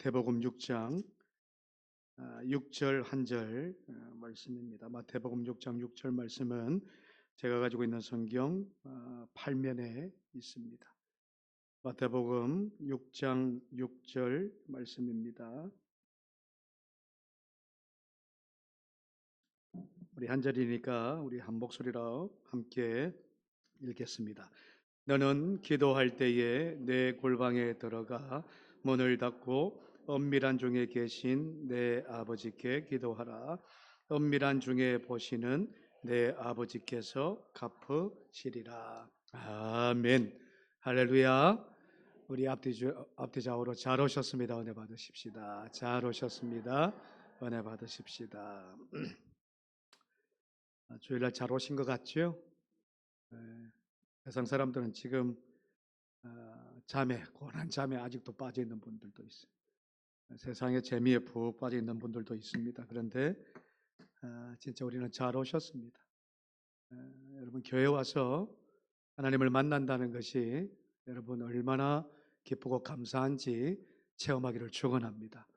마태복음 6장 6절 한 절 말씀입니다. 마태복음 6장 6절 말씀은 제가 가지고 있는 성경 8면에 있습니다. 마태복음 6장 6절 말씀입니다. 우리 한 절이니까 우리 한 목소리로 함께 읽겠습니다. 너는 기도할 때에 내 골방에 들어가 문을 닫고 은밀한 중에 계신 내 아버지께 기도하라. 은밀한 중에 보시는 내 아버지께서 갚으시리라. 아멘. 할렐루야. 우리 앞뒤 좌우로 잘 오셨습니다. 은혜 받으십시다. 잘 오셨습니다. 은혜 받으십시다. 주일날 잘 오신 것 같죠? 네. 세상 사람들은 지금 고난 잠에 아직도 빠져 있는 분들도 있어요. 세상의 재미에 푹 빠져 있는 분들도 있습니다. 그런데 진짜 우리는 잘 오셨습니다. 여러분 교회 와서 하나님을 만난다는 것이 여러분 얼마나 기쁘고 감사한지 체험하기를 축원합니다.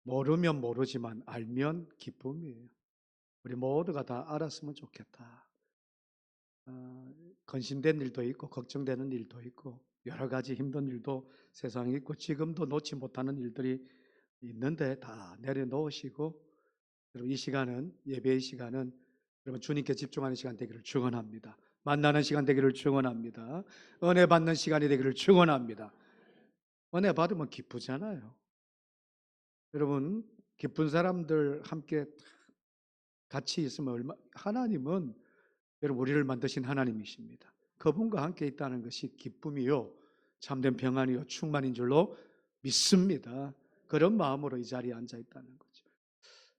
모르면 모르지만 알면 기쁨이에요. 우리 모두가 다 알았으면 좋겠다. 근심된 일도 있고 걱정되는 일도 있고 여러 가지 힘든 일도 세상에 있고 지금도 놓지 못하는 일들이 있는데 다 내려놓으시고 여러분 이 시간은 예배의 시간은 여러분 주님께 집중하는 시간 되기를 축원합니다. 만나는 시간 되기를 축원합니다. 은혜 받는 시간이 되기를 축원합니다. 은혜 받으면 기쁘잖아요. 여러분 기쁜 사람들 함께 같이 있으면 하나님은 여러분 우리를 만드신 하나님이십니다. 그분과 함께 있다는 것이 기쁨이요 참된 평안이요 충만인 줄로 믿습니다. 그런 마음으로 이 자리에 앉아 있다는 거죠.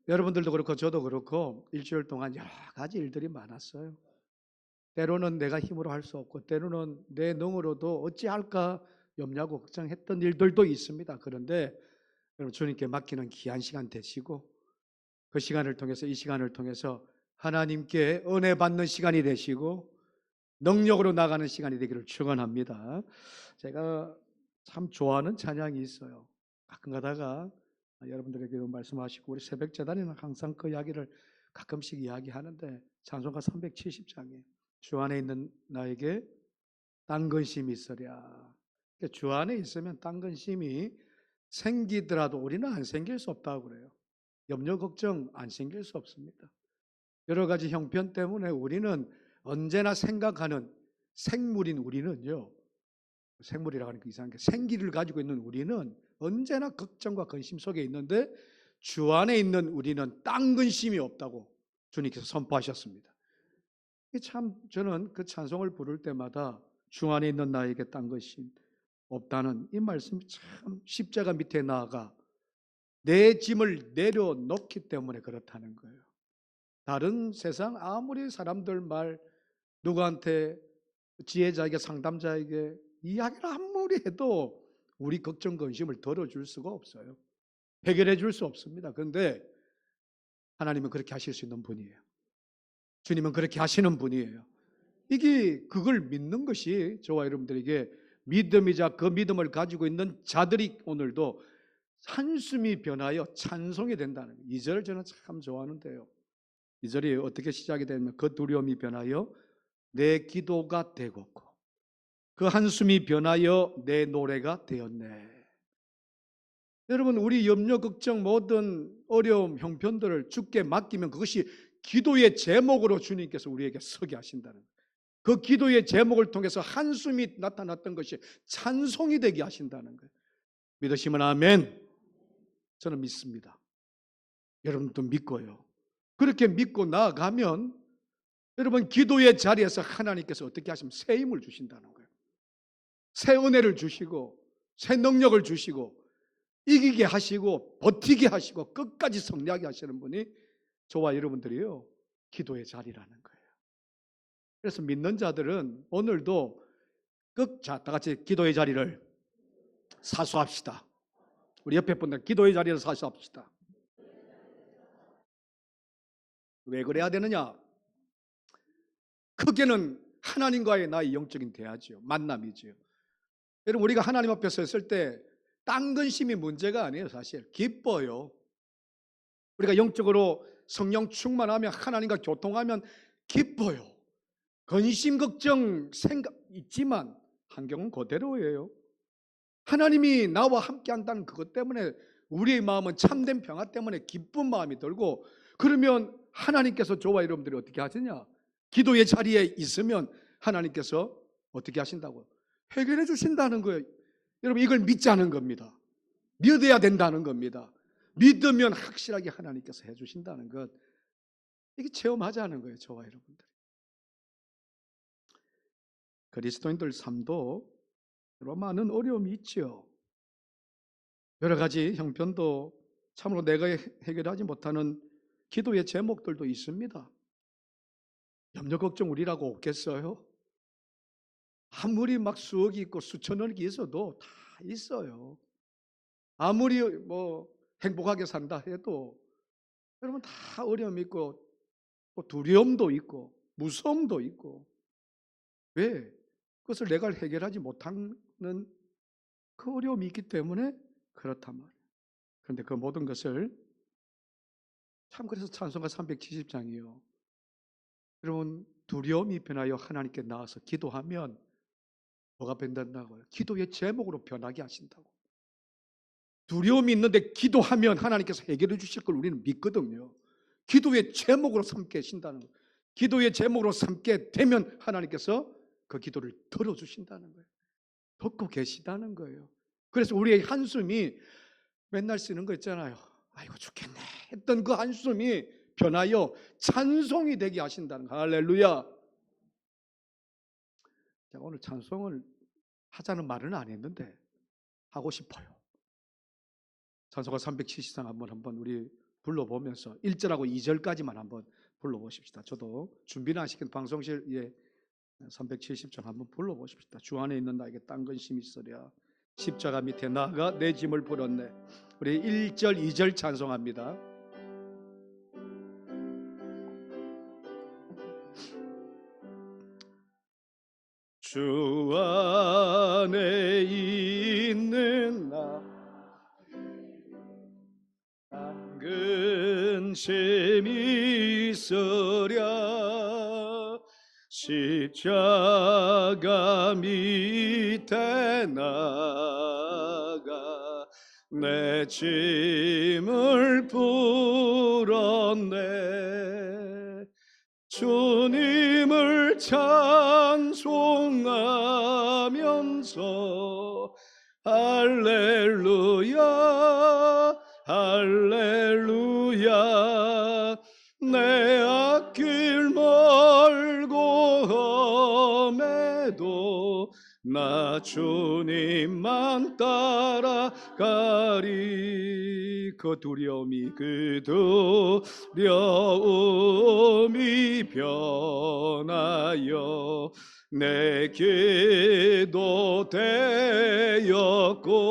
여러분들도 그렇고 저도 그렇고 일주일 동안 여러 가지 일들이 많았어요. 때로는 내가 힘으로 할 수 없고 때로는 내 능으로도 어찌할까 염려하고 걱정했던 일들도 있습니다. 그런데 여러분 주님께 맡기는 귀한 시간 되시고 그 시간을 통해서 이 시간을 통해서 하나님께 은혜 받는 시간이 되시고 능력으로 나가는 시간이 되기를 축원합니다. 제가 참 좋아하는 찬양이 있어요. 가끔 가다가 여러분들에게 말씀하시고 우리 새벽재단에는 항상 그 이야기를 가끔씩 이야기하는데 찬송가 370장에 주 안에 있는 나에게 딴 근심이 있으랴. 주 안에 있으면 딴 근심이 생기더라도 우리는 안 생길 수 없다고 그래요. 염려 걱정 안 생길 수 없습니다. 여러 가지 형편 때문에 우리는 언제나 생각하는 생물인 우리는요. 생물이라고 하니까 이상한 게 생기를 가지고 있는 우리는 언제나 걱정과 근심 속에 있는데 주 안에 있는 우리는 딴 근심이 없다고 주님께서 선포하셨습니다. 참 저는 그 찬송을 부를 때마다 주 안에 있는 나에게 딴 것이 없다는 이 말씀이 참 십자가 밑에 나아가 내 짐을 내려놓기 때문에 그렇다는 거예요. 다른 세상 아무리 사람들 말 누구한테 지혜자에게 상담자에게 이야기를 아무리 해도 우리 걱정 근심을 덜어줄 수가 없어요. 해결해 줄 수 없습니다. 그런데 하나님은 그렇게 하실 수 있는 분이에요. 주님은 그렇게 하시는 분이에요. 이게 그걸 믿는 것이 저와 여러분들에게 믿음이자 그 믿음을 가지고 있는 자들이 오늘도 한숨이 변하여 찬송이 된다는 거예요. 이 절을 저는 참 좋아하는데요. 이 절이 어떻게 시작이 되면 그 두려움이 변하여 내 기도가 되었고 그 한숨이 변하여 내 노래가 되었네. 여러분 우리 염려 걱정 모든 어려움 형편들을 주께 맡기면 그것이 기도의 제목으로 주님께서 우리에게 서게 하신다는 거예요. 그 기도의 제목을 통해서 한숨이 나타났던 것이 찬송이 되게 하신다는 거예요. 믿으시면 아멘. 저는 믿습니다. 여러분도 믿고요. 그렇게 믿고 나아가면 여러분 기도의 자리에서 하나님께서 어떻게 하시면 새 힘을 주신다는 거예요. 새 은혜를 주시고 새 능력을 주시고 이기게 하시고 버티게 하시고 끝까지 승리하게 하시는 분이 저와 여러분들이요 기도의 자리라는 거예요. 그래서 믿는 자들은 오늘도 다 같이 기도의 자리를 사수합시다. 우리 옆에 분들 기도의 자리를 사수합시다. 왜 그래야 되느냐? 크게는 하나님과의 나의 영적인 대화죠. 만남이죠. 여러분 우리가 하나님 앞에 섰을 때 딴 근심이 문제가 아니에요. 사실 기뻐요. 우리가 영적으로 성령 충만하면 하나님과 교통하면 기뻐요. 근심 걱정 생각 있지만 환경은 그대로예요. 하나님이 나와 함께 한다는 그것 때문에 우리의 마음은 참된 평화 때문에 기쁜 마음이 들고, 그러면 하나님께서 저와 여러분들이 어떻게 하시냐? 기도의 자리에 있으면 하나님께서 어떻게 하신다고? 해결해 주신다는 거예요. 여러분, 이걸 믿자는 겁니다. 믿어야 된다는 겁니다. 믿으면 확실하게 하나님께서 해 주신다는 것, 이게 체험하자는 거예요. 저와 여러분들. 그리스도인들 삶도 여러 많은 어려움이 있죠. 여러 가지 형편도 참으로 내가 해결하지 못하는 기도의 제목들도 있습니다. 염려 걱정 우리라고 없겠어요? 아무리 막 수억이 있고 수천억이 있어도 다 있어요. 아무리 뭐 행복하게 산다 해도 여러분 다 어려움이 있고 또 두려움도 있고 무서움도 있고. 왜? 그것을 내가 해결하지 못하는 그 어려움이 있기 때문에 그렇단 말이에요. 그런데 그 모든 것을 참, 그래서 찬송가 370장이요. 여러분, 두려움이 변하여 하나님께 나와서 기도하면 뭐가 변된다고요? 기도의 제목으로 변하게 하신다고. 두려움이 있는데 기도하면 하나님께서 해결해 주실 걸 우리는 믿거든요. 기도의 제목으로 삼게 하신다는 거예요. 기도의 제목으로 삼게 되면 하나님께서 그 기도를 들어주신다는 거예요. 듣고 계시다는 거예요. 그래서 우리의 한숨이 맨날 쓰는 거 있잖아요. 아이고 죽겠네 했던 그 한숨이 변하여 찬송이 되게 하신다는 거. 할렐루야. 제가 오늘 찬송을 하자는 말은 안 했는데 하고 싶어요. 찬송가 370장 한번 우리 불러보면서 1절하고 2절까지만 한번 불러보십시다. 저도 준비는 안 시킨 방송실에 370장 한번 불러보십시다. 주 안에 있는 나에게 딴 근심이 있으랴. 십자가 밑에 나가 내 짐을 풀었네. 우리 1절 2절 찬송합니다. 주 안에 있는 나 딴 근심이 있으랴. 십자가 밑에 나가 내 짐을 풀었네. 주님을 찬송하면서 할렐루야 할렐루야. 내 앞길 멀고 험해도 나 주님만 따라가리. 그 두려움이 변하여 내 기도 되었고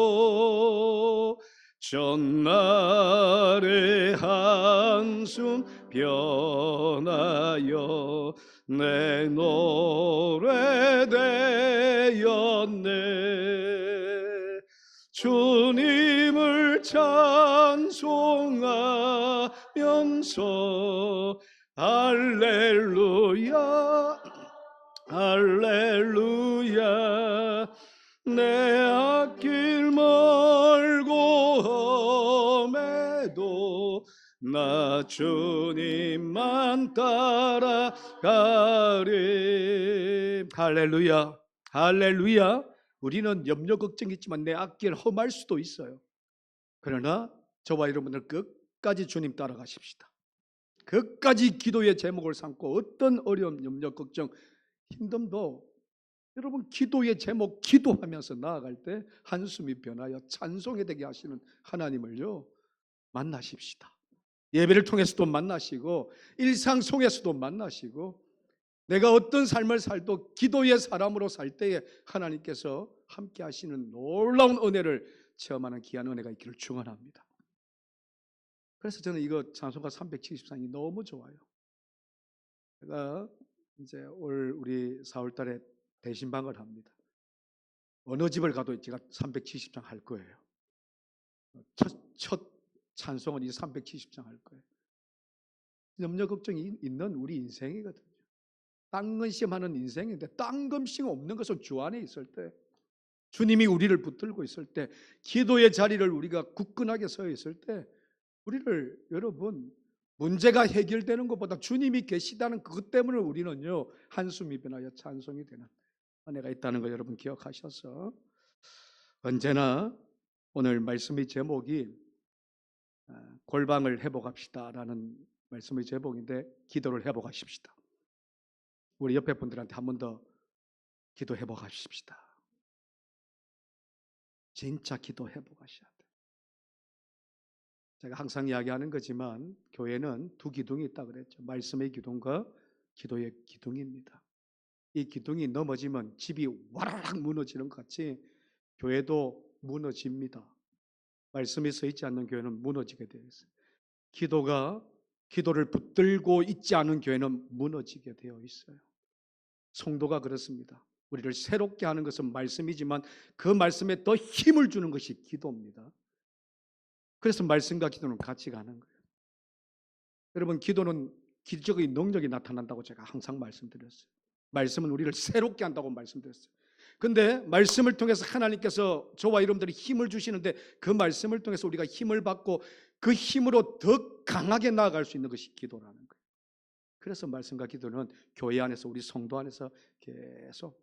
전날의 한숨 변하여 내 노래 되었네. 주님을 찬송하면서 할렐루야 할렐루야. 내 앞길 멀고 험해도 나 주님만 따라가리. 할렐루야 할렐루야. 우리는 염려 걱정이 있지만 내 앞길 험할 수도 있어요. 그러나 저와 여러분들 끝까지 주님 따라가십시다. 끝까지 기도의 제목을 삼고 어떤 어려움, 염려, 걱정, 힘듦도 여러분 기도의 제목 기도하면서 나아갈 때 한숨이 변하여 찬송이 되게 하시는 하나님을요 만나십시다. 예배를 통해서도 만나시고 일상 속에서도 만나시고 내가 어떤 삶을 살도 기도의 사람으로 살 때에 하나님께서 함께 하시는 놀라운 은혜를 체험하는 귀한 은혜가 있기를 축원합니다. 그래서 저는 이거 찬송가 373이 너무 좋아요. 제가 이제 올 우리 4월 달에 대신방을 합니다. 어느 집을 가도 제가 370장 할 거예요. 첫 찬송은 이 370장 할 거예요. 염려 걱정이 있는 우리 인생이거든요. 딴근심하는 인생인데 딴근심 없는 것은 주 안에 있을 때, 주님이 우리를 붙들고 있을 때, 기도의 자리를 우리가 굳건하게 서 있을 때, 우리를 여러분 문제가 해결되는 것보다 주님이 계시다는 그것 때문에 우리는요 한숨이 변하여 찬송이 되는 은혜가 있다는 거 여러분 기억하셔서, 언제나 오늘 말씀의 제목이 골방을 회복합시다라는 말씀의 제목인데, 기도를 회복하십시다. 우리 옆에 분들한테 한 번 더 기도 회복하십시다. 진짜 기도 회복하셔야 돼요. 제가 항상 이야기하는 거지만 교회는 두 기둥이 있다 그랬죠. 말씀의 기둥과 기도의 기둥입니다. 이 기둥이 넘어지면 집이 와라락 무너지는 것 같이 교회도 무너집니다. 말씀이 서 있지 않는 교회는 무너지게 되어 있어요. 기도를 붙들고 있지 않은 교회는 무너지게 되어 있어요. 성도가 그렇습니다. 우리를 새롭게 하는 것은 말씀이지만 그 말씀에 더 힘을 주는 것이 기도입니다. 그래서 말씀과 기도는 같이 가는 거예요. 여러분, 기도는 기적의 능력이 나타난다고 제가 항상 말씀드렸어요. 말씀은 우리를 새롭게 한다고 말씀드렸어요. 근데 말씀을 통해서 하나님께서 저와 여러분들이 힘을 주시는데, 그 말씀을 통해서 우리가 힘을 받고 그 힘으로 더 강하게 나아갈 수 있는 것이 기도라는 거예요. 그래서 말씀과 기도는 교회 안에서, 우리 성도 안에서 계속,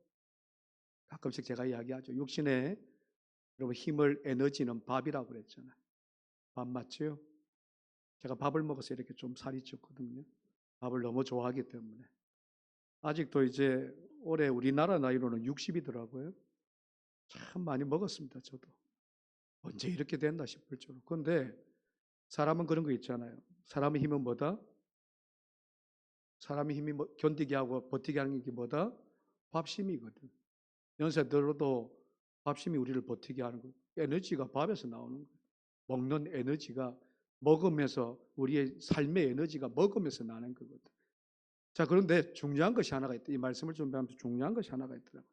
가끔씩 제가 이야기하죠. 육신의 여러분 힘을, 에너지는 밥이라고 그랬잖아요. 밥 맞죠? 제가 밥을 먹어서 이렇게 좀 살이 쪘거든요. 밥을 너무 좋아하기 때문에. 아직도 이제 올해 우리나라 나이로는 60이더라고요. 참 많이 먹었습니다. 저도 언제 이렇게 됐나 싶을 정도. 그런데 사람은 그런 거 있잖아요. 사람의 힘은 뭐다? 사람의 힘이 견디게 하고 버티게 하는 게 뭐다? 밥심이거든. 연세 들어도 밥심이 우리를 버티게 하는 거. 에너지가 밥에서 나오는 거예요. 먹는 에너지가 먹으면서, 우리의 삶의 에너지가 먹으면서 나는 거거든. 자, 그런데 중요한 것이 하나가 있다. 이 말씀을 준비하면서 중요한 것이 하나가 있더라고요.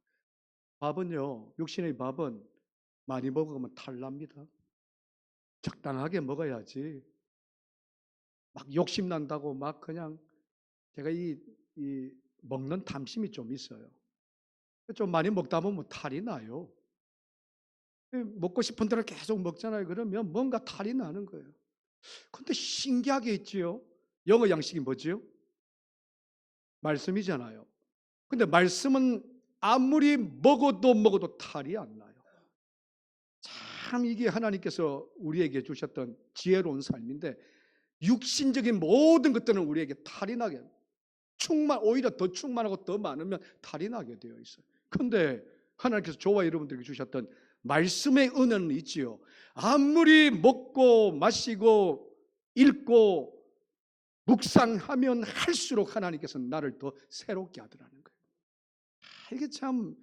밥은요, 육신의 밥은 많이 먹으면 탈납니다. 적당하게 먹어야지. 막 욕심난다고 막 그냥, 제가 이 먹는 탐심이 좀 있어요. 좀 많이 먹다 보면 탈이 나요. 먹고 싶은 대로 계속 먹잖아요. 그러면 뭔가 탈이 나는 거예요. 근데 신기하게 있지요. 영어 양식이 뭐지요? 말씀이잖아요. 근데 말씀은 아무리 먹어도 탈이 안 나요. 참 이게 하나님께서 우리에게 주셨던 지혜로운 삶인데, 육신적인 모든 것들은 우리에게 탈이 나게, 오히려 더 충만하고 더 많으면 탈이 나게 되어 있어요. 그런데 하나님께서 저와 여러분들에게 주셨던 말씀의 은혜는 있지요. 아무리 먹고 마시고 읽고 묵상하면 할수록 하나님께서 나를 더 새롭게 하더라는 거예요. 이게 참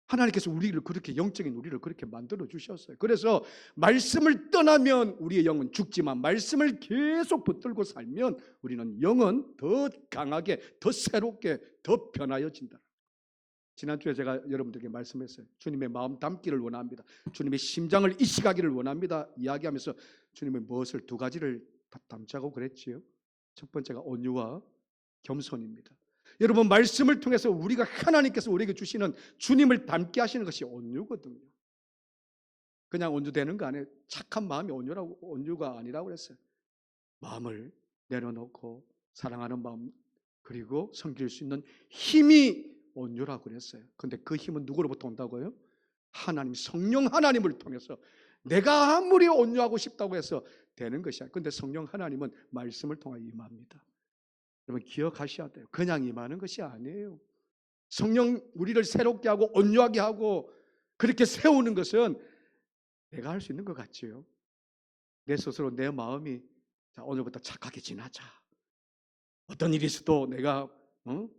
하나님께서 우리를 그렇게, 영적인 우리를 그렇게 만들어 주셨어요. 그래서 말씀을 떠나면 우리의 영은 죽지만 말씀을 계속 붙들고 살면 우리는 영은 더 강하게, 더 새롭게, 더 변하여진다. 지난주에 제가 여러분들에게 말씀했어요. 주님의 마음 담기를 원합니다. 주님의 심장을 이식하기를 원합니다. 이야기하면서 주님의 무엇을, 두 가지를 담자고 그랬지요. 첫 번째가 온유와 겸손입니다. 여러분, 말씀을 통해서 우리가, 하나님께서 우리에게 주시는 주님을 닮게 하시는 것이 온유거든요. 그냥 온유되는 거 아니에요. 착한 마음이 온유가 아니라고 그랬어요. 마음을 내려놓고 사랑하는 마음, 그리고 섬길 수 있는 힘이 온유라고 그랬어요. 근데 그 힘은 누구로부터 온다고요? 하나님, 성령 하나님을 통해서. 내가 아무리 온유하고 싶다고 해서 되는 것이 아니에요. 근데 성령 하나님은 말씀을 통해 임합니다. 여러분 기억하셔야 돼요. 그냥 임하는 것이 아니에요. 성령 우리를 새롭게 하고 온유하게 하고 그렇게 세우는 것은 내가 할 수 있는 것 같지요. 내 스스로, 내 마음이 자, 오늘부터 착하게 지나자, 어떤 일이 있어도 내가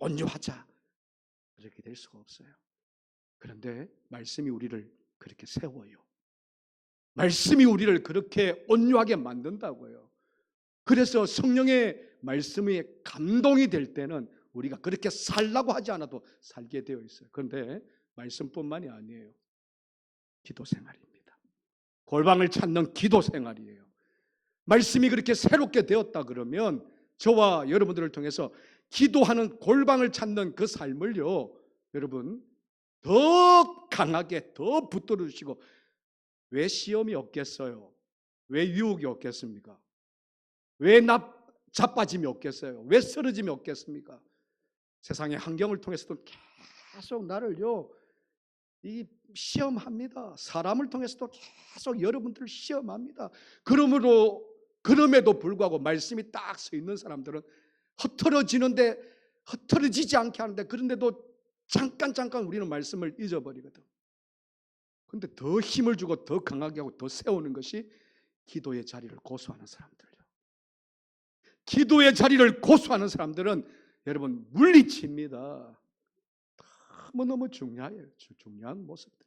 온유하자, 그렇게 될 수가 없어요. 그런데 말씀이 우리를 그렇게 세워요. 말씀이 우리를 그렇게 온유하게 만든다고요. 그래서 성령의 말씀이 감동이 될 때는 우리가 그렇게 살라고 하지 않아도 살게 되어 있어요. 그런데 말씀뿐만이 아니에요. 기도 생활입니다. 골방을 찾는 기도 생활이에요. 말씀이 그렇게 새롭게 되었다 그러면 저와 여러분들을 통해서 기도하는 골방을 찾는 그 삶을요, 여러분 더 강하게 더 붙들으시고. 왜 시험이 없겠어요? 왜 유혹이 없겠습니까? 왜 자빠짐이 없겠어요? 왜 쓰러짐이 없겠습니까? 세상의 환경을 통해서도 계속 나를요, 이 시험합니다. 사람을 통해서도 계속 여러분들을 시험합니다. 그럼에도 불구하고 말씀이 딱 서 있는 사람들은 흩어지지 않게 하는데, 그런데도 잠깐 우리는 말씀을 잊어버리거든. 그런데 더 힘을 주고 더 강하게 하고 더 세우는 것이 기도의 자리를 고수하는 사람들이요. 기도의 자리를 고수하는 사람들은 여러분 물리칩니다. 너무너무 중요해요. 중요한 모습들.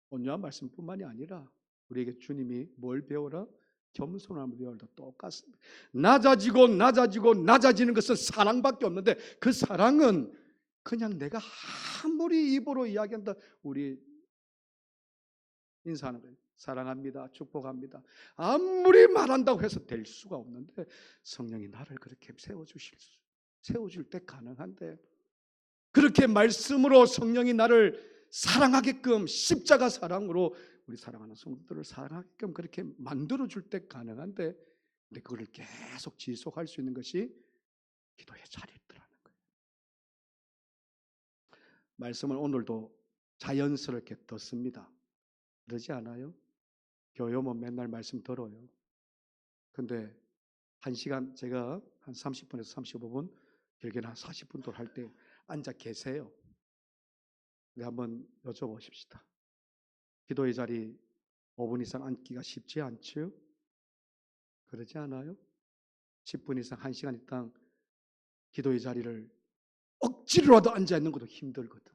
온유한 말씀뿐만이 아니라 우리에게 주님이 뭘 배우라? 겸손함을 배우라. 똑같습니다. 낮아지는 것은 사랑밖에 없는데, 그 사랑은 그냥 내가 아무리 입으로 이야기한다, 우리 인사하는 거예요. 사랑합니다, 축복합니다, 아무리 말한다고 해서 될 수가 없는데, 성령이 나를 그렇게 세워줄 때 가능한데, 그렇게 말씀으로 성령이 나를 사랑하게끔, 십자가 사랑으로 우리 사랑하는 성도들을 사랑하게끔 그렇게 만들어줄 때 가능한데, 근데 그걸 계속 지속할 수 있는 것이 기도의 자리더라는 거예요. 말씀을 오늘도 자연스럽게 듣습니다. 그러지 않아요? 교회 오면 맨날 말씀 들어요. 근데 1시간, 제가 한 30분에서 35분, 길게는 한 40분 도 할 때 앉아 계세요. 한번 여쭤보십시다. 기도의 자리 5분 이상 앉기가 쉽지 않죠? 그러지 않아요? 10분 이상 1시간 이상 기도의 자리를 억지로라도 앉아 있는 것도 힘들거든.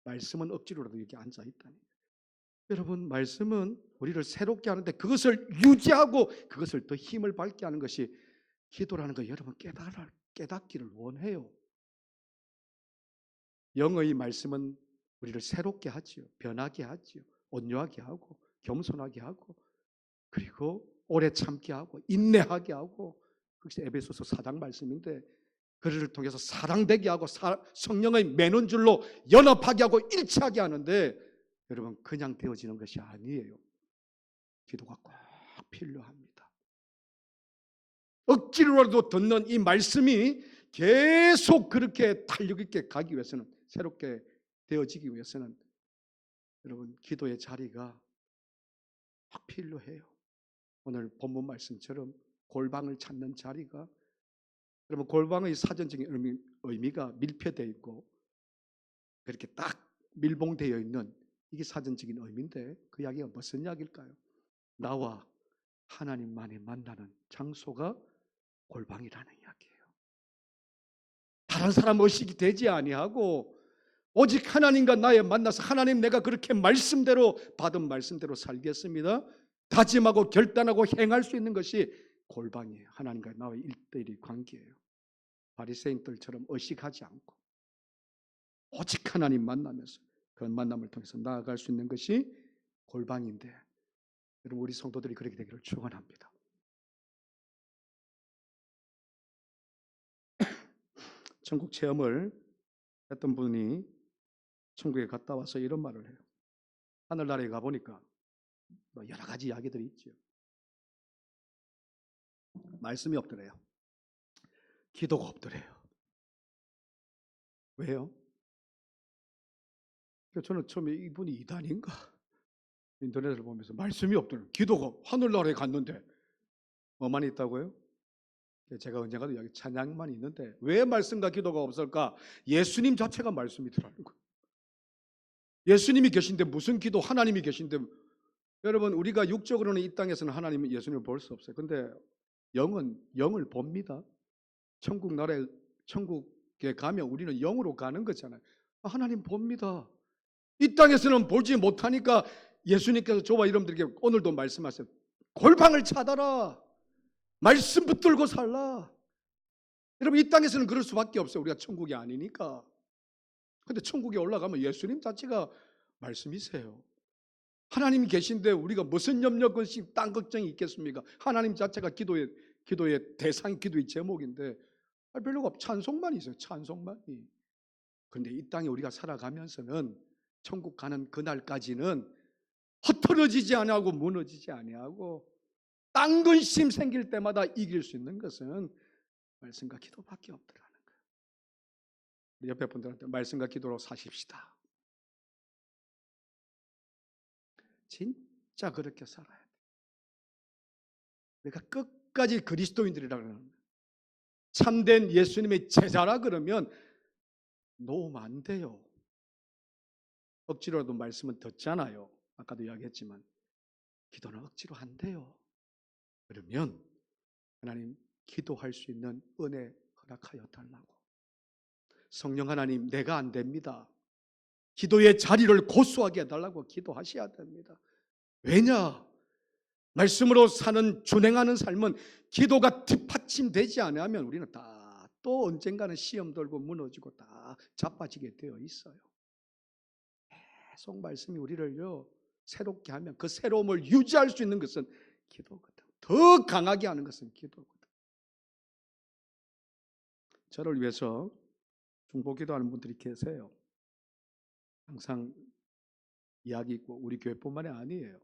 말씀은 억지로라도 여기 앉아 있다니. 여러분, 말씀은 우리를 새롭게 하는데, 그것을 유지하고 그것을 더 힘을 받게 하는 것이 기도라는 거, 여러분 깨닫기를 원해요. 영의 말씀은 우리를 새롭게 하지요. 변하게 하지요. 온유하게 하고 겸손하게 하고, 그리고 오래 참게 하고 인내하게 하고. 그것이 에베소서 4장 말씀인데, 그를 통해서 사랑되게 하고 성령의 매는 줄로 연합하게 하고 일치하게 하는데, 여러분 그냥 되어지는 것이 아니에요. 기도가 꼭 필요합니다. 억지로라도 듣는 이 말씀이 계속 그렇게 탄력 있게 가기 위해서는, 새롭게 되어지기 위해서는 여러분 기도의 자리가 꼭 필요해요. 오늘 본문 말씀처럼 골방을 찾는 자리가, 여러분 골방의 사전적인 의미가 밀폐되어 있고 그렇게 딱 밀봉되어 있는, 이게 사전적인 의미인데, 그 이야기가 무슨 이야기일까요? 나와 하나님만이 만나는 장소가 골방이라는 이야기예요. 다른 사람 의식이 되지 아니하고 오직 하나님과 나의 만나서, 하나님 내가 그렇게 말씀대로, 받은 말씀대로 살겠습니다, 다짐하고 결단하고 행할 수 있는 것이 골방이에요. 하나님과 나의 1:1 관계예요. 바리새인들처럼 의식하지 않고 오직 하나님 만나면서 그 만남을 통해서 나아갈 수 있는 것이 골방인데, 여러분 우리 성도들이 그렇게 되기를 축원합니다. 천국 체험을 했던 분이 천국에 갔다 와서 이런 말을 해요. 하늘나라에 가보니까 여러 가지 이야기들이 있죠. 말씀이 없더래요. 기도가 없더래요. 왜요? 저는 처음에 이분이 이단인가, 인터넷을 보면서 말씀이 없더래요. 기도가, 하늘나라에 갔는데 뭐만 있다고요? 제가 언젠가도 여기 찬양만 있는데, 왜 말씀과 기도가 없을까? 예수님 자체가 말씀이더라는 거예요. 예수님이 계신데 무슨 기도, 하나님이 계신데. 여러분 우리가 육적으로는 이 땅에서는 하나님, 예수님을 볼 수 없어요. 근데 영은 영을 봅니다. 천국에 가면 우리는 영으로 가는 거잖아요. 하나님 봅니다. 이 땅에서는 보지 못하니까 예수님께서 저와 여러분들에게 오늘도 말씀하세요. 골방을 찾아라. 말씀 붙들고 살라. 여러분 이 땅에서는 그럴 수밖에 없어요. 우리가 천국이 아니니까. 근데 천국에 올라가면 예수님 자체가 말씀이세요. 하나님이 계신데 우리가 무슨 염려, 근심, 딴 걱정이 있겠습니까? 하나님 자체가 기도의 대상, 기도의 제목인데 별로가 없고 찬송만 있어요. 찬송만이. 그런데 이 땅에 우리가 살아가면서는 천국 가는 그날까지는 흩어지지 아니하고 무너지지 아니하고 딴 근심 생길 때마다 이길 수 있는 것은 말씀과 기도밖에 없더라는 거예요. 우리 옆에 분들한테 말씀과 기도로 사십시다. 진짜 그렇게 살아야 돼. 우리가 끝까지 그리스도인들이라 그러는 거예요. 참된 예수님의 제자라 그러면 놓으면 안 돼요. 억지로라도 말씀은 듣잖아요. 아까도 이야기했지만 기도는 억지로 안 돼요. 그러면 하나님 기도할 수 있는 은혜 허락하여 달라고. 성령 하나님, 내가 안 됩니다. 기도의 자리를 고수하게 해달라고 기도하셔야 됩니다. 왜냐? 말씀으로 사는 준행하는 삶은 기도가 뒷받침되지 않으면 우리는 다 또 언젠가는 시험 들고 무너지고 다 자빠지게 되어 있어요. 계속 말씀이 우리를요 새롭게 하면 그 새로움을 유지할 수 있는 것은 기도거든. 더 강하게 하는 것은 기도거든. 저를 위해서 중보기도하는 분들이 계세요. 항상 이야기 있고 우리 교회뿐만이 아니에요.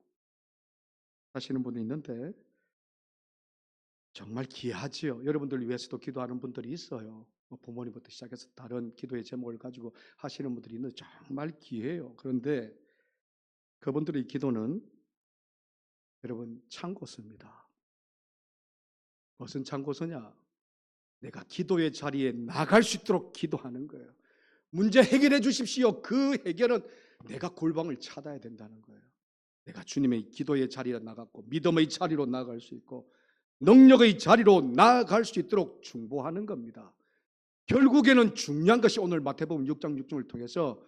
하시는 분이 있는데 정말 귀하지요. 여러분들을 위해서도 기도하는 분들이 있어요. 부모님부터 시작해서 다른 기도의 제목을 가지고 하시는 분들이 있는데 정말 귀해요. 그런데 그분들의 기도는 여러분 창고서입니다. 무슨 창고서냐? 내가 기도의 자리에 나갈 수 있도록 기도하는 거예요. 문제 해결해 주십시오. 그 해결은 내가 골방을 찾아야 된다는 거예요. 내가 주님의 기도의 자리에 나갔고 믿음의 자리로 나아갈 수 있고 능력의 자리로 나아갈 수 있도록 중보하는 겁니다. 결국에는 중요한 것이 오늘 마태복음 6장 6절을 통해서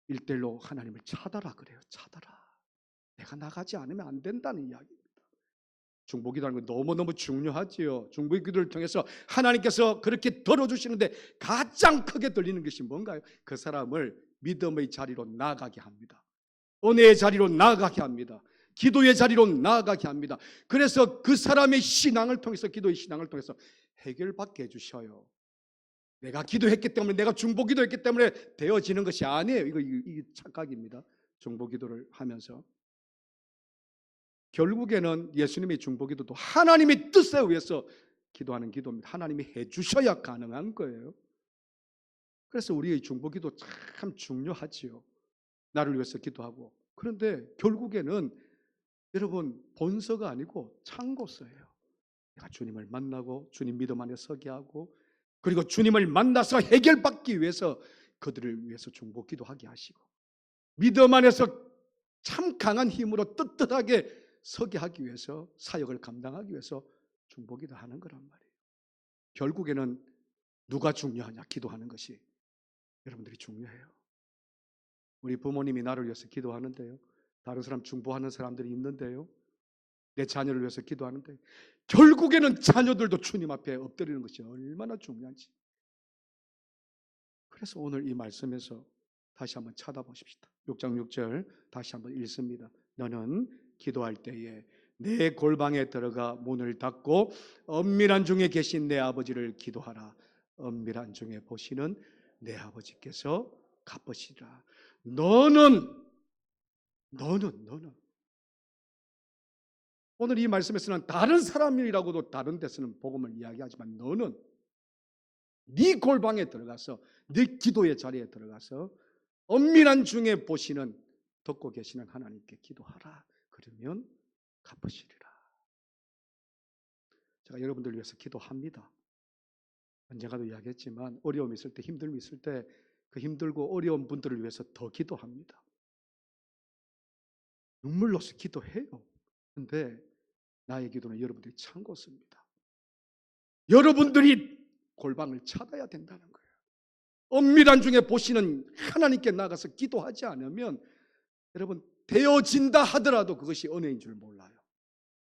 1대1로 하나님을 찾아라 그래요. 찾아라. 내가 나가지 않으면 안 된다는 이야기입니다. 중보기도하는 건 너무너무 중요하지요. 중보기도를 통해서 하나님께서 그렇게 들어주시는데 가장 크게 들리는 것이 뭔가요? 그 사람을 믿음의 자리로 나아가게 합니다. 은혜의 자리로 나아가게 합니다. 기도의 자리로 나아가게 합니다. 그래서 그 사람의 신앙을 통해서 기도의 신앙을 통해서 해결받게 해주셔요. 내가 기도했기 때문에 내가 중보기도했기 때문에 되어지는 것이 아니에요. 이게 착각입니다. 중보기도를 하면서 결국에는 예수님의 중보기도도 하나님의 뜻에 의해서 기도하는 기도입니다. 하나님이 해주셔야 가능한 거예요. 그래서 우리의 중보기도 참 중요하지요. 나를 위해서 기도하고. 그런데 결국에는 여러분 본서가 아니고 창고서예요. 내가 주님을 만나고 주님 믿음 안에 서게 하고 그리고 주님을 만나서 해결받기 위해서 그들을 위해서 중보기도하게 하시고 믿음 안에서 참 강한 힘으로 떳떳하게 서게 하기 위해서 사역을 감당하기 위해서 중보기도 하는 거란 말이에요. 결국에는 누가 중요하냐? 기도하는 것이 여러분들이 중요해요. 우리 부모님이 나를 위해서 기도하는데요. 다른 사람 중보하는 사람들이 있는데요. 내 자녀를 위해서 기도하는데 결국에는 자녀들도 주님 앞에 엎드리는 것이 얼마나 중요한지. 그래서 오늘 이 말씀에서 다시 한번 찾아보십시다. 6장 6절 다시 한번 읽습니다. 너는 기도할 때에 내 골방에 들어가 문을 닫고 은밀한 중에 계신 내 아버지를 기도하라. 은밀한 중에 보시는 내 아버지께서 갚으시리라. 너는 오늘 이 말씀에서는 다른 사람이라고도 다른 데서는 복음을 이야기하지만 너는 네 골방에 들어가서 네 기도의 자리에 들어가서 은밀한 중에 보시는 듣고 계시는 하나님께 기도하라. 그러면 갚으시리라. 제가 여러분들 위해서 기도합니다. 언젠가도 이야기했지만 어려움이 있을 때 힘듦이 있을 때 그 힘들고 어려운 분들을 위해서 더 기도합니다. 눈물로서 기도해요. 그런데 나의 기도는 여러분들이 참고습니다. 여러분들이 골방을 찾아야 된다는 거예요. 은밀한 중에 보시는 하나님께 나가서 기도하지 않으면 여러분 되어진다 하더라도 그것이 은혜인 줄 몰라요.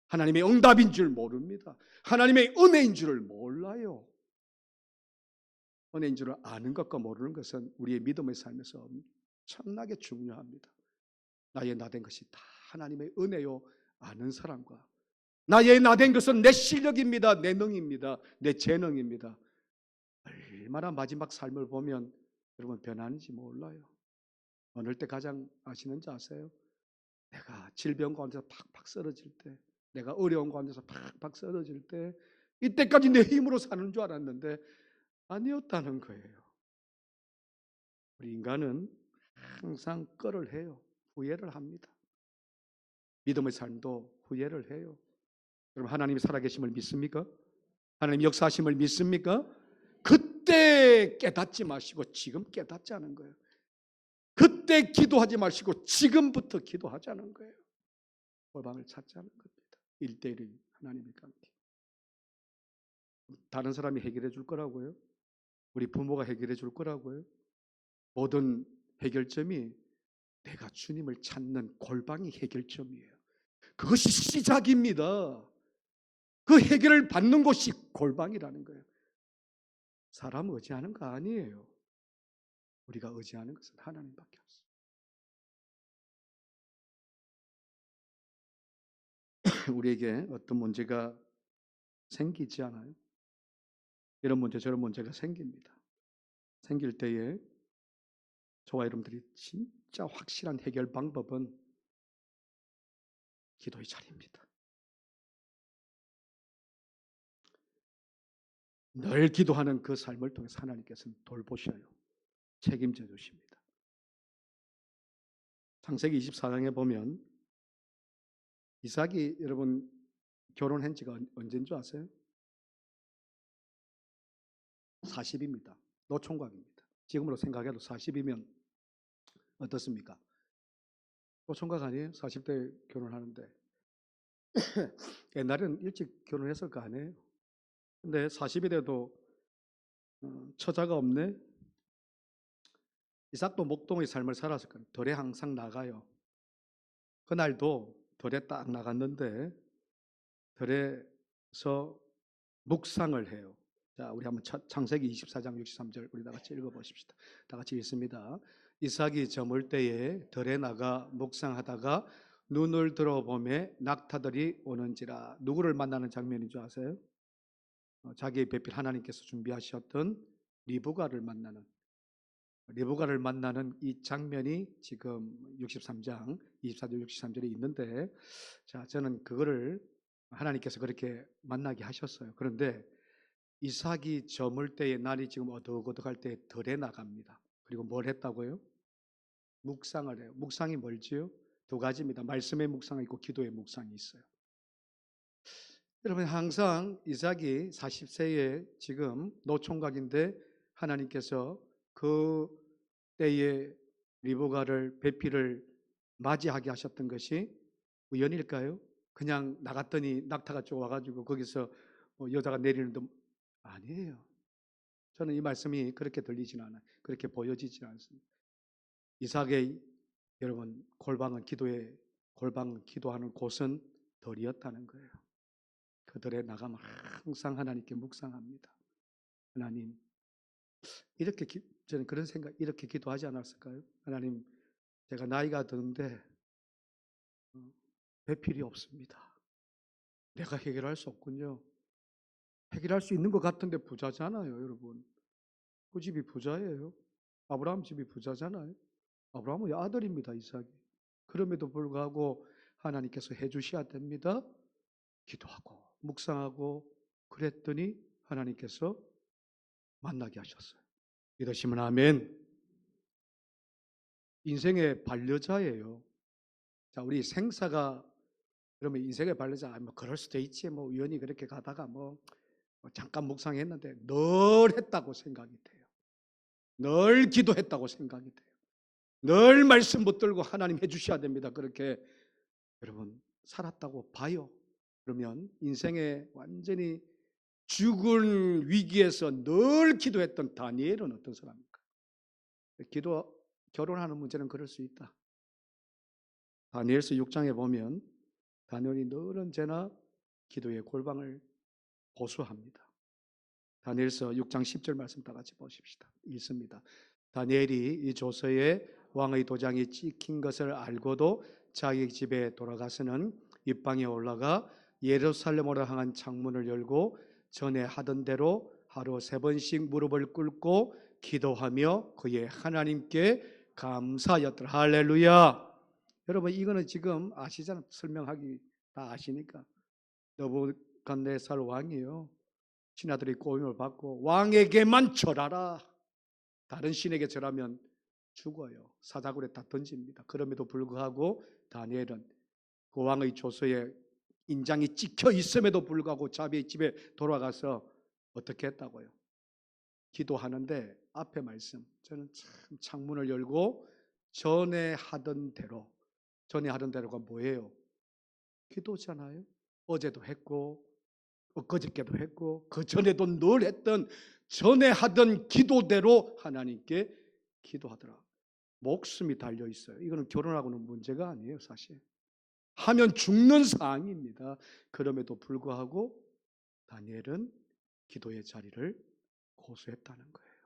하나님의 응답인 줄 모릅니다. 하나님의 은혜인 줄을 몰라요. 은혜인 줄을 아는 것과 모르는 것은 우리의 믿음의 삶에서 엄청나게 중요합니다. 나의 나된 것이 다 하나님의 은혜요 아는 사람과 나의 나된 것은 내 실력입니다. 내 능입니다. 내 재능입니다. 얼마나 마지막 삶을 보면 여러분 변하는지 몰라요. 어느 때 가장 아시는지 아세요? 내가 질병 가운데서 팍팍 쓰러질 때, 내가 어려운 가운데서 팍팍 쓰러질 때, 이때까지 내 힘으로 사는 줄 알았는데 아니었다는 거예요. 우리 인간은 항상 꾀를 해요. 후회를 합니다. 믿음의 삶도 후회를 해요. 여러분 하나님이 살아계심을 믿습니까? 하나님 역사하심을 믿습니까? 그때 깨닫지 마시고 지금 깨닫자는 거예요. 그때 기도하지 마시고 지금부터 기도하자는 거예요. 골방을 찾자는 겁니다. 1대1인 하나님의 관계. 다른 사람이 해결해 줄 거라고요? 우리 부모가 해결해 줄 거라고요? 모든 해결점이 내가 주님을 찾는 골방이 해결점이에요. 그것이 시작입니다. 그 해결을 받는 곳이 골방이라는 거예요. 사람 의지하는 거 아니에요. 우리가 의지하는 것은 하나님밖에 없어요. 우리에게 어떤 문제가 생기지 않아요? 이런 문제 저런 문제가 생깁니다. 생길 때에 저와 여러분들이 진짜 확실한 해결 방법은 기도의 자리입니다. 늘 기도하는 그 삶을 통해서 하나님께서는 돌보셔요. 책임져 주십니다. 창세기 24장에 보면 이삭이 여러분 결혼한 지가 언제인 줄 아세요? 40입니다. 노총각입니다. 지금으로 생각해도 40이면 어떻습니까? 노총각 아니에요? 40대 결혼하는데 옛날에는 일찍 결혼했을 거 아니에요? 근데 40이 돼도 처자가 없네? 이삭도 목동의 삶을 살았을 거예요. 덜에 항상 나가요. 그날도 덜에 딱 나갔는데 덜에서 묵상을 해요. 자, 우리 한번 창세기 24장 63절 우리 다 같이 읽어보십시다. 다 같이 읽습니다. 이삭이 저물 때에 덜에 나가 묵상하다가 눈을 들어보매 낙타들이 오는지라. 누구를 만나는 장면인 줄 아세요? 자기의 배필 하나님께서 준비하셨던 리브가를 만나는 이 장면이 지금 63장 24절 63절에 있는데, 자, 저는 그거를 하나님께서 그렇게 만나게 하셨어요. 그런데 이삭이 저물 때에 날이 지금 어둑어둑할 때 덜에 나갑니다. 그리고 뭘 했다고요? 묵상을 해요. 묵상이 뭘지요? 두 가지입니다. 말씀의 묵상이 있고 기도의 묵상이 있어요. 여러분 항상 이삭이 40세에 지금 노총각인데 하나님께서 그 때에 리브가를 배필을 맞이하게 하셨던 것이 우연일까요? 그냥 나갔더니 낙타가 쭉 와가지고 거기서 여자가 내리는데 아니에요. 저는 이 말씀이 그렇게 들리진 않아요. 그렇게 보여지진 않습니다. 이삭의 여러분 골방은 기도하는 곳은 덜이었다는 거예요. 그들의 나가면 항상 하나님께 묵상합니다. 하나님 이렇게 저는 그런 생각 이렇게 기도하지 않았을까요? 하나님 제가 나이가 드는데 배필이 없습니다. 내가 해결할 수 없군요. 해결할 수 있는 것 같은데 부자잖아요, 여러분. 그 집이 부자예요. 아브라함 집이 부자잖아요. 아브라함은 아들입니다, 이삭이. 그럼에도 불구하고 하나님께서 해주셔야 됩니다. 기도하고 묵상하고 그랬더니 하나님께서 만나게 하셨어요. 믿으시면 아멘. 인생의 반려자예요. 자, 우리 생사가 그러면 인생의 반려자 뭐 그럴 수도 있지 뭐 우연히 그렇게 가다가 뭐 잠깐 묵상했는데 늘 했다고 생각이 돼요. 늘 기도했다고 생각이 돼요. 늘 말씀 붙들고 하나님 해주셔야 됩니다. 그렇게 여러분 살았다고 봐요. 그러면 인생에 완전히 죽을 위기에서 늘 기도했던 다니엘은 어떤 사람입니까? 결혼하는 문제는 그럴 수 있다. 다니엘서 6장에 보면 다니엘이 늘 언제나 기도의 골방을 고수합니다. 다니엘서 6장 10절 말씀 다 같이 보십시다. 읽습니다. 다니엘이 이 조서에 왕의 도장이 찍힌 것을 알고도 자기 집에 돌아가서는 입방에 올라가 예루살렘으로 향한 창문을 열고 전에 하던 대로 하루 3번씩 무릎을 꿇고 기도하며 그의 하나님께 감사하였더라. 할렐루야. 여러분 이거는 지금 아시잖아요. 설명하기 다 아시니까. 느부갓네살 왕이요, 신하들이 꼬임을 받고 왕에게만 절하라, 다른 신에게 절하면 죽어요. 사자굴에 다 던집니다. 그럼에도 불구하고 다니엘은 그 왕의 조서에 인장이 찍혀 있음에도 불구하고 자기 집에 돌아가서 어떻게 했다고요? 기도하는데 앞에 말씀, 저는 참 창문을 열고 전에 하던 대로가 뭐예요? 기도잖아요. 어제도 했고 엊그저께도 했고 그 전에도 늘 했던 전에 하던 기도대로 하나님께 기도하더라. 목숨이 달려 있어요. 이거는 결혼하고는 문제가 아니에요. 사실 하면 죽는 사항입니다. 그럼에도 불구하고 다니엘은 기도의 자리를 고수했다는 거예요.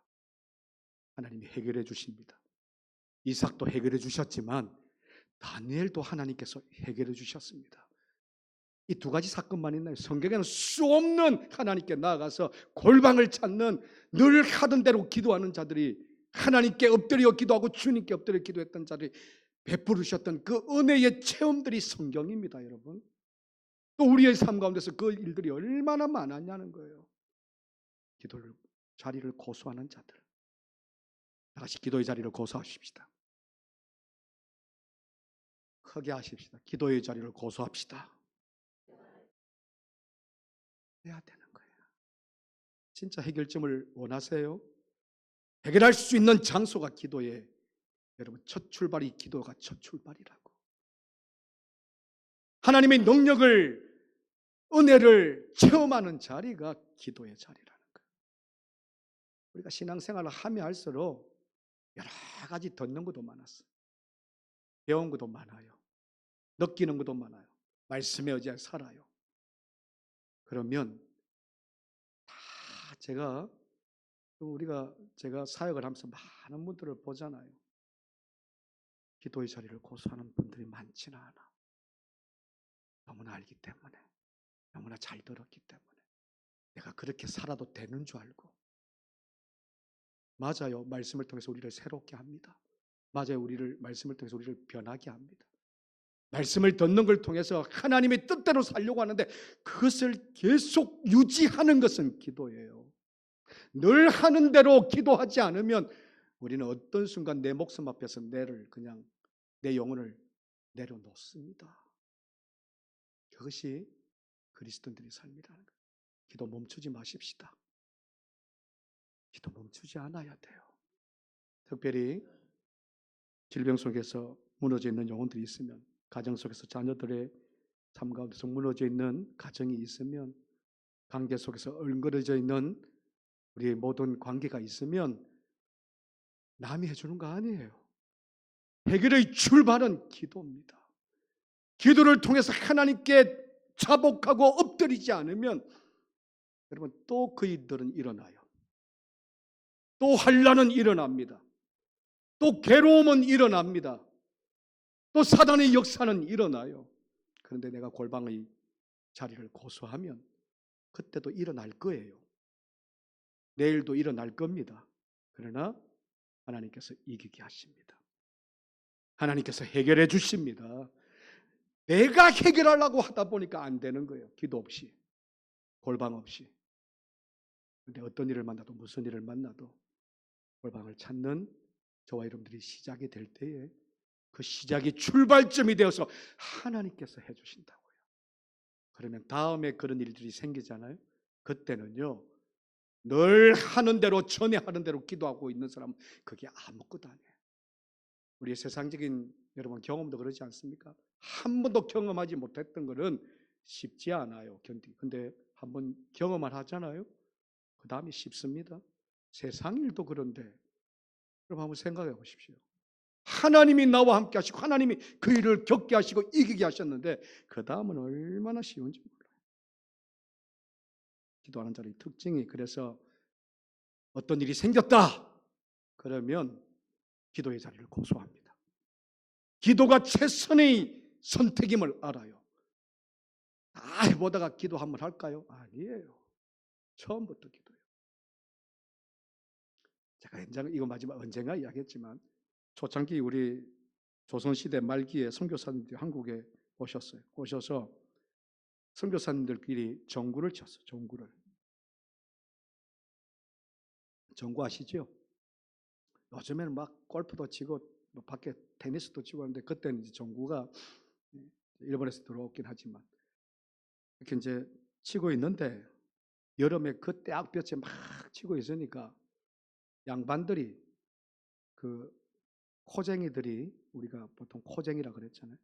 하나님이 해결해 주십니다. 이삭도 해결해 주셨지만 다니엘도 하나님께서 해결해 주셨습니다. 이 두 가지 사건만 있나요? 성경에는 수 없는 하나님께 나아가서 골방을 찾는, 늘 하던 대로 기도하는 자들이, 하나님께 엎드려 기도하고 주님께 엎드려 기도했던 자들이 베푸르셨던 그 은혜의 체험들이 성경입니다. 여러분, 또 우리의 삶 가운데서 그 일들이 얼마나 많았냐는 거예요. 기도를 자리를 고수하는 자들, 다시 기도의 자리를 고수하십시다. 크게 하십시다. 기도의 자리를 고수합시다. 해야 되는 거예요. 진짜 해결점을 원하세요? 해결할 수 있는 장소가 기도에, 여러분 첫 출발이 기도가 첫 출발이라고. 하나님의 능력을, 은혜를 체험하는 자리가 기도의 자리라는 거예요. 우리가 신앙생활을 하면 할수록 여러 가지 듣는 것도 많았어요. 배운 것도 많아요. 느끼는 것도 많아요. 말씀에 의지해 살아요. 그러면 다 제가 사역을 하면서 많은 분들을 보잖아요. 기도의 자리를 고수하는 분들이 많지는 않아. 너무나 알기 때문에, 너무나 잘 들었기 때문에 내가 그렇게 살아도 되는 줄 알고. 맞아요. 말씀을 통해서 우리를 새롭게 합니다. 맞아요. 말씀을 통해서 우리를 변하게 합니다. 말씀을 듣는 걸 통해서 하나님의 뜻대로 살려고 하는데 그것을 계속 유지하는 것은 기도예요. 늘 하는 대로 기도하지 않으면 우리는 어떤 순간 내 목숨 앞에서 내 영혼을 내려놓습니다. 그것이 그리스도인들의 삶이라는 거예요. 기도 멈추지 마십시다. 기도 멈추지 않아야 돼요. 특별히 질병 속에서 무너져 있는 영혼들이 있으면, 가정 속에서 자녀들의 삶 가운데서 무너져 있는 가정이 있으면, 관계 속에서 얽어져 있는 우리의 모든 관계가 있으면 남이 해주는 거 아니에요. 해결의 출발은 기도입니다. 기도를 통해서 하나님께 자복하고 엎드리지 않으면 여러분 또 그이들은 일어나요. 또 환난은 일어납니다. 또 괴로움은 일어납니다. 또 사단의 역사는 일어나요. 그런데 내가 골방의 자리를 고수하면 그때도 일어날 거예요. 내일도 일어날 겁니다. 그러나 하나님께서 이기게 하십니다. 하나님께서 해결해 주십니다. 내가 해결하려고 하다 보니까 안 되는 거예요. 기도 없이, 골방 없이. 그런데 어떤 일을 만나도, 무슨 일을 만나도 골방을 찾는 저와 여러분들이 시작이 될 때에 그 시작이 출발점이 되어서 하나님께서 해주신다고요. 그러면 다음에 그런 일들이 생기잖아요. 그때는요, 늘 하는 대로, 전에 하는 대로 기도하고 있는 사람은 그게 아무것도 아니에요. 우리 세상적인 여러분 경험도 그러지 않습니까? 한 번도 경험하지 못했던 것은 쉽지 않아요, 견디기. 근데 한번 경험을 하잖아요. 그 다음이 쉽습니다. 세상 일도 그런데 여러분 한번 생각해 보십시오. 하나님이 나와 함께 하시고 하나님이 그 일을 겪게 하시고 이기게 하셨는데 그 다음은 얼마나 쉬운지 몰라요. 기도하는 자의 특징이, 그래서 어떤 일이 생겼다 그러면 기도의 자리를 고수합니다. 기도가 최선의 선택임을 알아요. 다 해보다가 기도 한번 할까요? 아니에요. 처음부터 기도해요. 제가 이거 마지막 언젠가 이야기했지만 초창기 우리 조선시대 말기에 선교사님들이 한국에 오셨어요. 오셔서 선교사님들끼리 정구를 쳤어요. 정구 아시죠? 요즘에는 막 골프도 치고 뭐 밖에 테니스도 치고 하는데 그때는 이제 정구가 일본에서 들어오긴 하지만 이렇게 이제 치고 있는데 여름에 그 때학볕에 막 치고 있으니까 양반들이 그 코쟁이들이 우리가 보통 코쟁이라 그랬잖아요.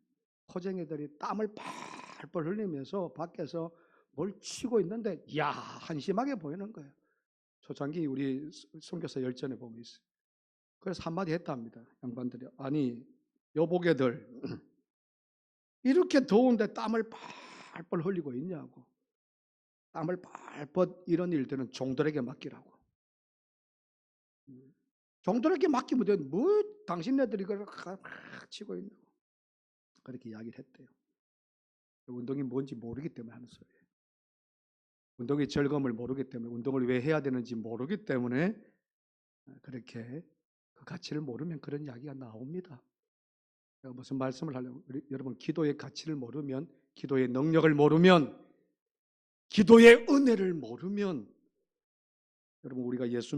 코쟁이들이 땀을 펄펄 흘리면서 밖에서 뭘 치고 있는데 야 한심하게 보이는 거예요. 초창기 우리 선교사 열전에 보면 있어요. 그래서 한마디 했답니다. 양반들이 아니 여보게들 이렇게 더운데 땀을 펄펄 흘리고 있냐고. 땀을 펄펄 이런 일들은 종들에게 맡기라고. 종들에게 맡기면 돼. 뭐 당신네들이 그걸 막 치고 있냐고. 그렇게 이야기를 했대요. 운동이 뭔지 모르기 때문에 하는 소리예요. 운동의 즐거움을 모르기 때문에 운동을 왜 해야 되는지 모르기 때문에 그렇게 그 가치를 모르면 그런 이야기가 나옵니다. 제가 무슨 말씀을 하려고 여러분 기도의 가치를 모르면 기도의 능력을 모르면 기도의 은혜를 모르면 여러분 우리가 예수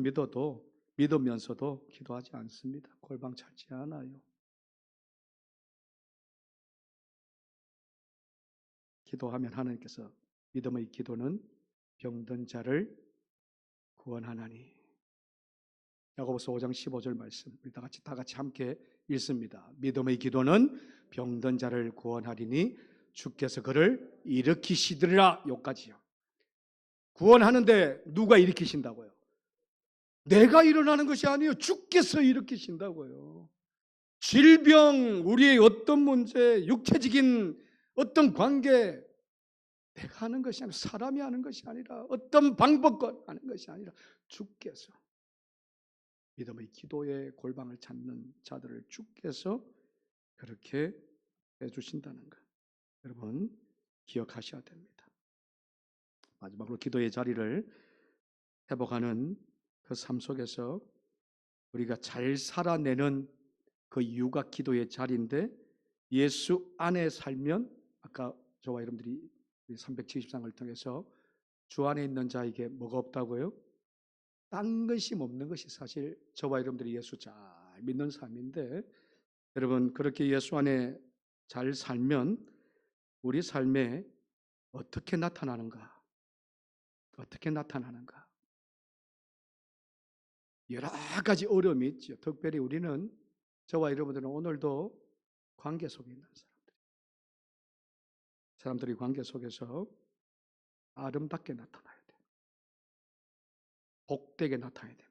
믿으면서도 기도하지 않습니다. 골방 찾지 않아요. 기도하면 하나님께서 믿음의 기도는 병든 자를 구원하나니. 야고보서 5장 15절 말씀 우리 다 같이 함께 읽습니다. 믿음의 기도는 병든 자를 구원하리니 주께서 그를 일으키시리라. 여기까지요. 구원하는데 누가 일으키신다고요? 내가 일어나는 것이 아니에요. 주께서 일으키신다고요. 질병, 우리의 어떤 문제, 육체적인 어떤 관계 내가 하는 것이 아니라 사람이 하는 것이 아니라 어떤 방법과 하는 것이 아니라 주께서 믿음의 기도의 골방을 찾는 자들을 주께서 그렇게 해주신다는 것 여러분 기억하셔야 됩니다. 마지막으로 기도의 자리를 회복하는 그 삶 속에서 우리가 잘 살아내는 그 이유가 기도의 자리인데 예수 안에 살면 아까 저와 여러분들이 370장을 통해서 주 안에 있는 자에게 뭐가 없다고요? 딴 것이 없는 것이 사실 저와 여러분들이 예수 잘 믿는 삶인데 여러분 그렇게 예수 안에 잘 살면 우리 삶에 어떻게 나타나는가? 어떻게 나타나는가? 여러 가지 어려움이 있죠. 특별히 우리는 저와 여러분들은 오늘도 관계 속에 있는 사람들이 관계 속에서 아름답게 나타나야 돼요. 복되게 나타나야 됩니다.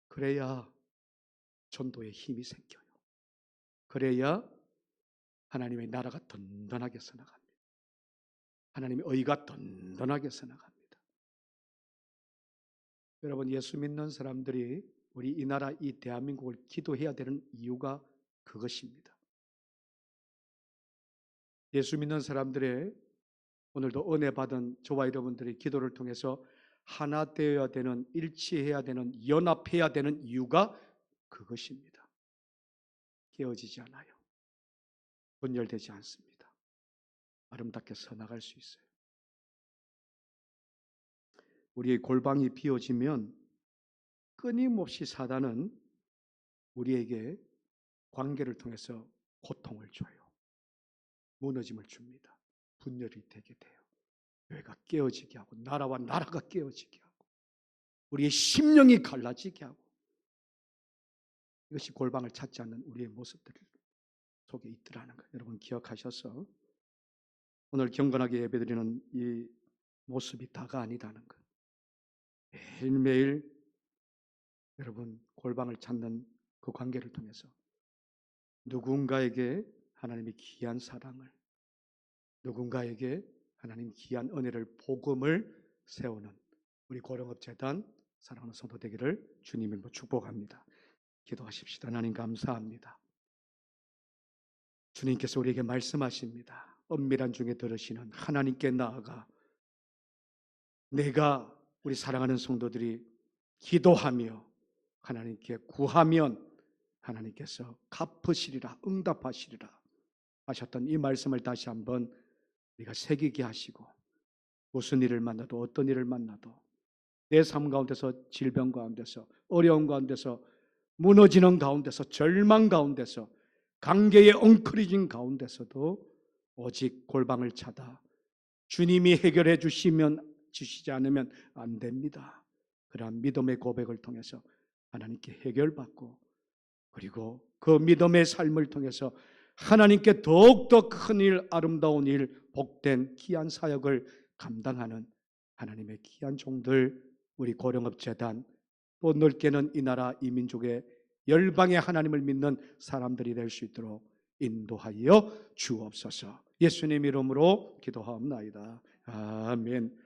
그래야 전도의 힘이 생겨요. 그래야 하나님의 나라가 든든하게 서나갑니다. 하나님의 의가 든든하게 서나갑니다. 여러분 예수 믿는 사람들이 우리 이 나라 이 대한민국을 기도해야 되는 이유가 그것입니다. 예수 믿는 사람들의 오늘도 은혜 받은 저와 여러분들의 기도를 통해서 하나 되어야 되는 일치해야 되는 연합해야 되는 이유가 그것입니다. 깨어지지 않아요. 분열되지 않습니다. 아름답게 서나갈 수 있어요. 우리의 골방이 비어지면 끊임없이 사단은 우리에게 관계를 통해서 고통을 줘요. 무너짐을 줍니다. 분열이 되게 돼요. 교회가 깨어지게 하고 나라와 나라가 깨어지게 하고 우리의 심령이 갈라지게 하고 이것이 골방을 찾지 않는 우리의 모습들 속에 있더라는 것 여러분 기억하셔서 오늘 경건하게 예배드리는 이 모습이 다가 아니다는 것 매일매일 여러분 골방을 찾는 그 관계를 통해서 누군가에게 하나님의 귀한 사랑을 누군가에게 하나님 귀한 은혜를 복음을 세우는 우리 고령업재단 사랑하는 성도 되기를 주님 이름으로 축복합니다. 기도하십시다. 하나님 감사합니다. 주님께서 우리에게 말씀하십니다. 엄밀한 중에 들으시는 하나님께 나아가 내가 우리 사랑하는 성도들이 기도하며 하나님께 구하면 하나님께서 갚으시리라, 응답하시리라 하셨던 이 말씀을 다시 한번 우리가 새기게 하시고, 무슨 일을 만나도 어떤 일을 만나도 내 삶 가운데서, 질병 가운데서, 어려움 가운데서, 무너지는 가운데서, 절망 가운데서, 관계의 엉클어진 가운데서도 오직 골방을 찾아 주님이 해결해 주시지 않으면 안 됩니다. 그러한 믿음의 고백을 통해서 하나님께 해결받고, 그리고 그 믿음의 삶을 통해서 하나님께 더욱더 큰 일, 아름다운 일, 복된 귀한 사역을 감당하는 하나님의 귀한 종들, 우리 고령업재단, 또 넓게는 이 나라 이 민족의 열방의 하나님을 믿는 사람들이 될 수 있도록 인도하여 주옵소서. 예수님 이름으로 기도하옵나이다. 아멘.